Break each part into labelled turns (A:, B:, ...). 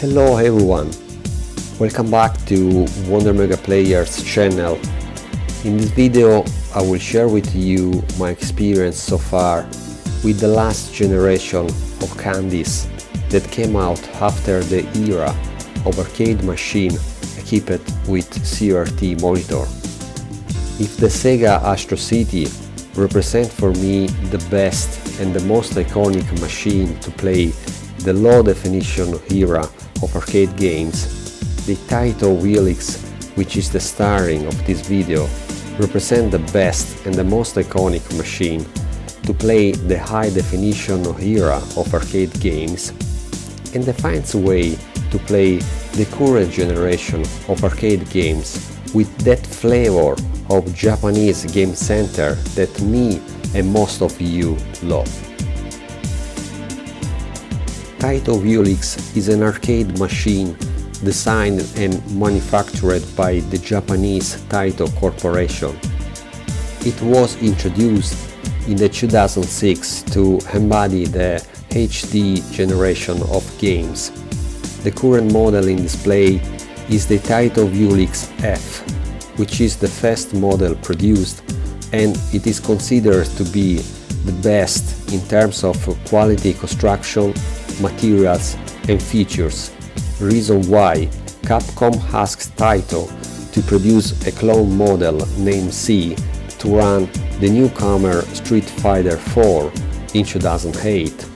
A: Hello everyone, welcome back to Wonder Mega Player's channel. In this video I will share with you my experience so far with the last generation of candies that came out after the era of arcade machine equipped with CRT monitor. If the Sega Astro City represents for me the best and the most iconic machine to play the low definition era of arcade games, the Taito Vewlix, which is the starring of this video, represents the best and the most iconic machine to play the high definition era of arcade games and defines a way to play the current generation of arcade games with that flavor of Japanese game center that me and most of you love. Taito Vewlix is an arcade machine designed and manufactured by the Japanese Taito Corporation. It was introduced in the 2006 to embody the HD generation of games. The current model in display is the Taito Vewlix F, which is the first model produced, and it is considered to be the best in terms of quality construction, materials and features. Reason why Capcom asked Taito to produce a clone model named C to run the newcomer Street Fighter IV in 2008.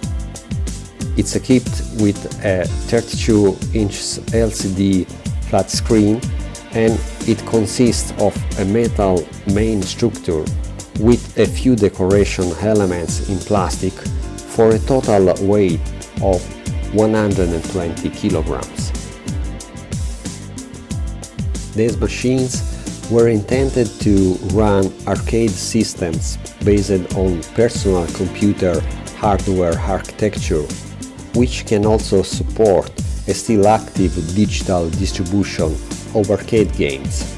A: It's equipped with a 32-inch LCD flat screen and it consists of a metal main structure with a few decoration elements in plastic for a total weight of 120 kilograms. These machines were intended to run arcade systems based on personal computer hardware architecture, which can also support a still active digital distribution of arcade games.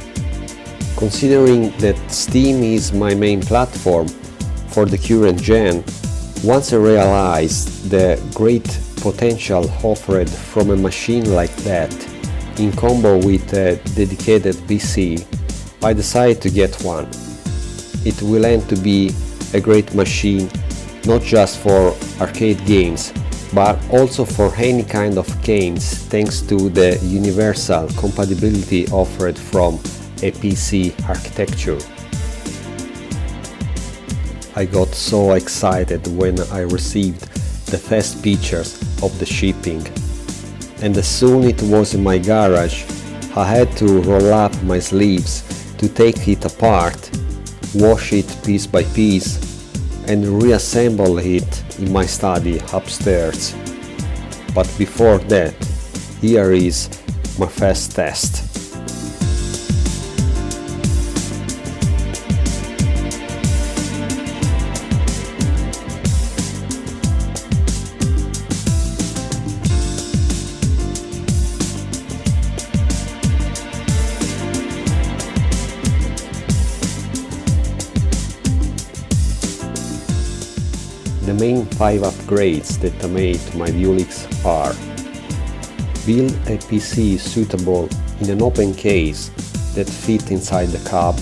A: Considering that Steam is my main platform for the current gen, once I realized the great potential offered from a machine like that, in combo with a dedicated PC, I decided to get one. It will end to be a great machine, not just for arcade games, but also for any kind of games thanks to the universal compatibility offered from a PC architecture. I got so excited when I received the first pictures of the shipping, and as soon as it was in my garage, I had to roll up my sleeves to take it apart, wash it piece by piece, and reassemble it in my study upstairs. But before that, here is my first test. The main 5 upgrades that I made to my Vewlix are: build a PC suitable in an open case that fit inside the cab,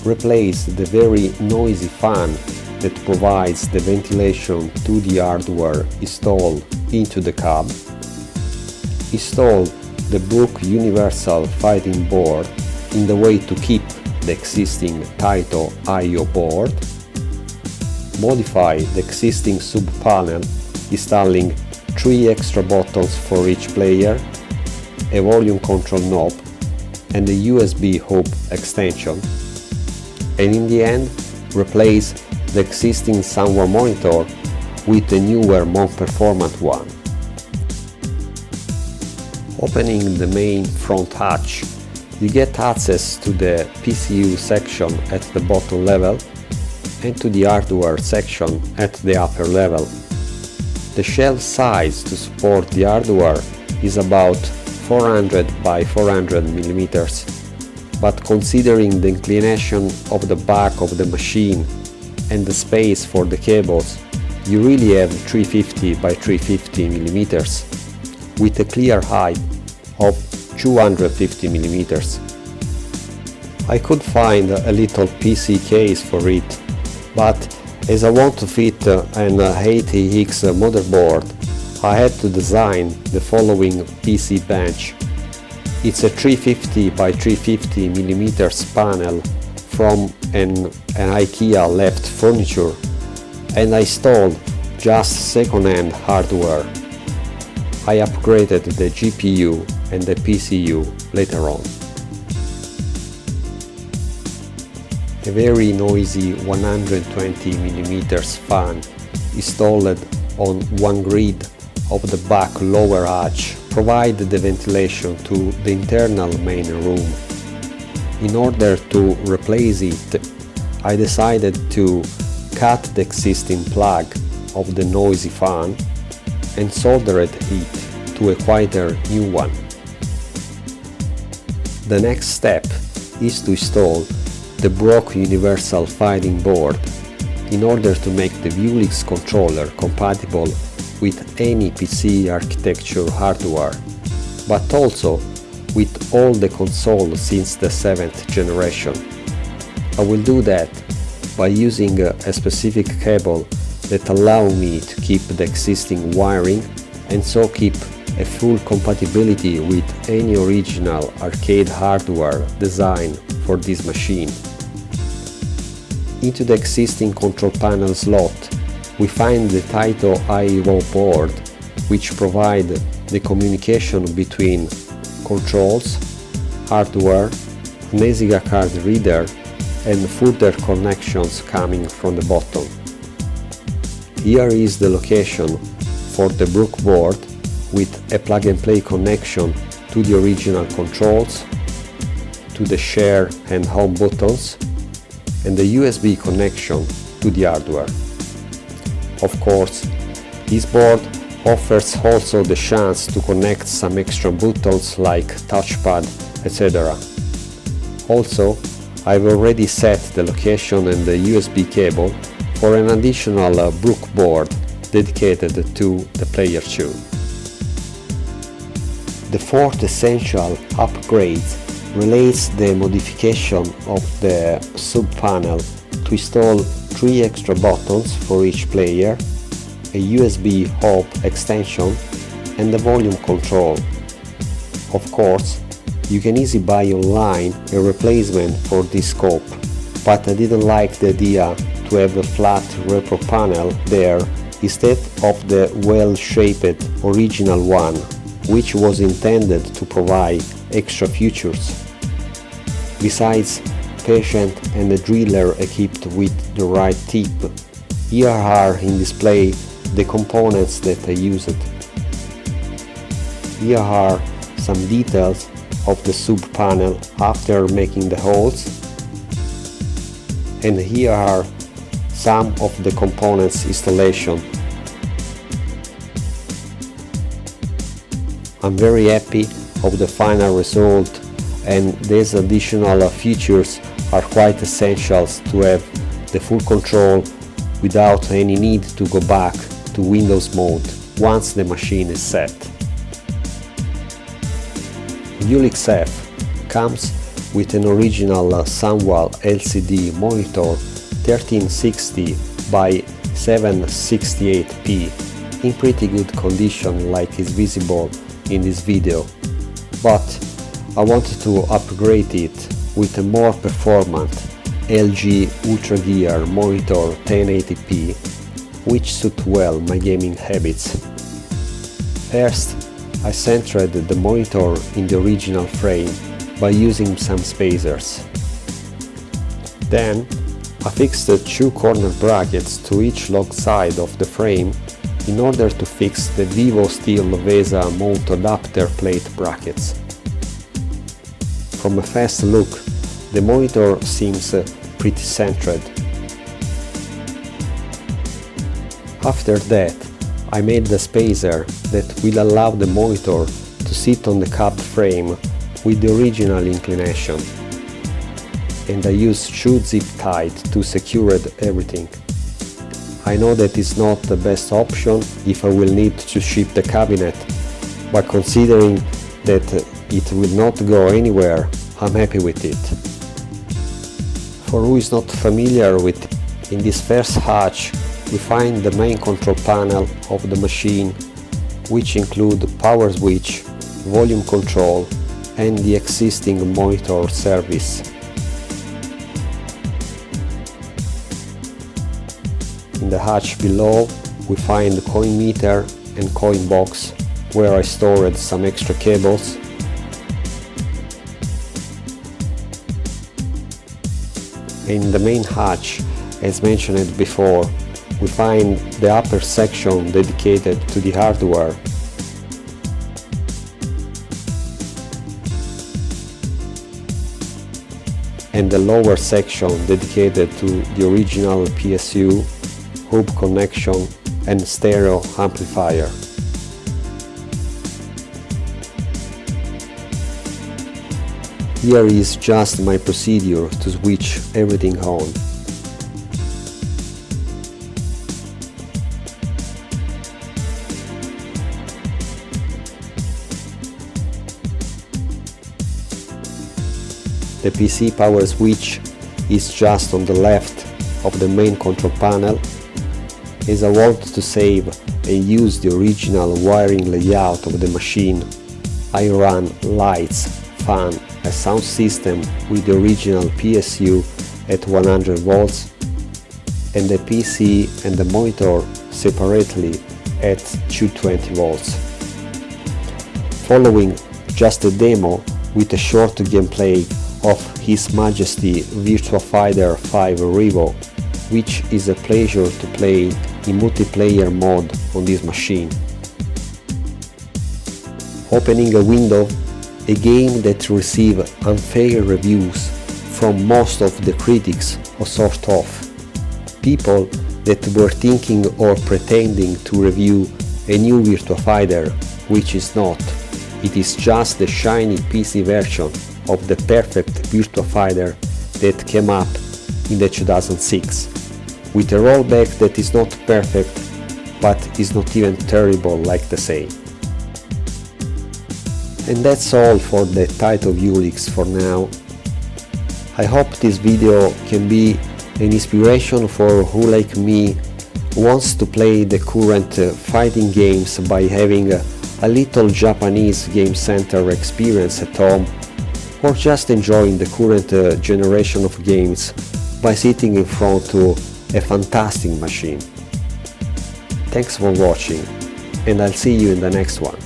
A: replace the very noisy fan that provides the ventilation to the hardware installed into the cab, install the Brook Universal Fighting Board in the way to keep the existing Taito I board, modify the existing sub-panel, installing 3 extra buttons for each player, a volume control knob and a USB hub extension, and in the end replace the existing Sanwa monitor with a newer, more performant one. Opening the main front hatch, you get access to the PCU section at the bottom level and to the hardware section at the upper level. The shelf size to support the hardware is about 400 by 400 millimeters, but considering the inclination of the back of the machine and the space for the cables, you really have 350 by 350 millimeters. with a clear height of 250 mm. I could find a little PC case for it, but as I want to fit an 80X motherboard, I had to design the following PC bench. It's a 350 by 350 mm panel from an IKEA left furniture, and I installed just second-hand hardware. I upgraded the GPU and the PCU later on. A very noisy 120 mm fan installed on one grid of the back lower hatch provided the ventilation to the internal main room. In order to replace it, I decided to cut the existing plug of the noisy fan and soldered it to a quieter new one. The next step is to install the Brook Universal Fighting Board in order to make the Vewlix controller compatible with any PC architecture hardware, but also with all the consoles since the 7th generation. I will do that by using a specific cable that allows me to keep the existing wiring and so keep a full compatibility with any original arcade hardware designed for this machine. Into the existing control panel slot we find the Taito I board, which provide the communication between controls, hardware, Nesiga card reader and further connections coming from the bottom. Here is the location for the Brook board with a plug-and-play connection to the original controls, to the share and home buttons, and the USB connection to the hardware. Of course, this board offers also the chance to connect some extra buttons like touchpad, etc. Also, I've already set the location and the USB cable for an additional Brook board dedicated to the Player 2. The fourth essential upgrade relates the modification of the sub-panel to install 3 extra buttons for each player, a USB hub extension and a volume control. Of course, you can easily buy online a replacement for this scope, but I didn't like the idea to have a flat repro panel there instead of the well-shaped original one, which was intended to provide extra features. Besides, patient and a driller equipped with the right tip. Here are in display the components that I used. Here are some details of the sub panel after making the holes, and here are some of the components installation. I'm very happy of the final result, and these additional features are quite essential to have the full control without any need to go back to Windows mode once the machine is set. Vewlix F comes with an original Sanwa LCD monitor 1360 by 768p in pretty good condition like is visible in this video, but I wanted to upgrade it with a more performant LG Ultra Gear monitor 1080p, which suit well my gaming habits. First, I centered the monitor in the original frame by using some spacers. Then, I fixed the 2 corner brackets to each log side of the frame in order to fix the Vivo Steel VESA mount adapter plate brackets. From a fast look, the monitor seems pretty centered. After that, I made the spacer that will allow the monitor to sit on the cab frame with the original inclination. And I used 2 zip ties to secure everything. I know that it's not the best option if I will need to ship the cabinet, but considering that it will not go anywhere, I'm happy with it. For who is not familiar with it, in this first hatch we find the main control panel of the machine, which include power switch, volume control and the existing monitor service. In the hatch below we find the coin meter and coin box, where I stored some extra cables. In the main hatch, as mentioned before, we find the upper section dedicated to the hardware, and the lower section dedicated to the original PSU, hub connection and stereo amplifier. Here is just my procedure to switch everything on. The PC power switch is just on the left of the main control panel, as I want to save and use the original wiring layout of the machine. I run lights, fan, a sound system with the original PSU at 100 volts and the PC and the monitor separately at 220 volts. Following just a demo with a short gameplay of His Majesty Virtua Fighter 5 Revo, which is a pleasure to play in multiplayer mode on this machine. Opening a window, a game that received unfair reviews from most of the critics, or sort of. People that were thinking or pretending to review a new Virtua Fighter, which is not. It is just the shiny PC version of the perfect Virtua Fighter that came up in the 2006, with a rollback that is not perfect, but is not even terrible like the same. And that's all for the Taito Vewlix for now. I hope this video can be an inspiration for who like me wants to play the current fighting games by having a little Japanese game center experience at home, or just enjoying the current generation of games by sitting in front of a fantastic machine. Thanks for watching, and I'll see you in the next one.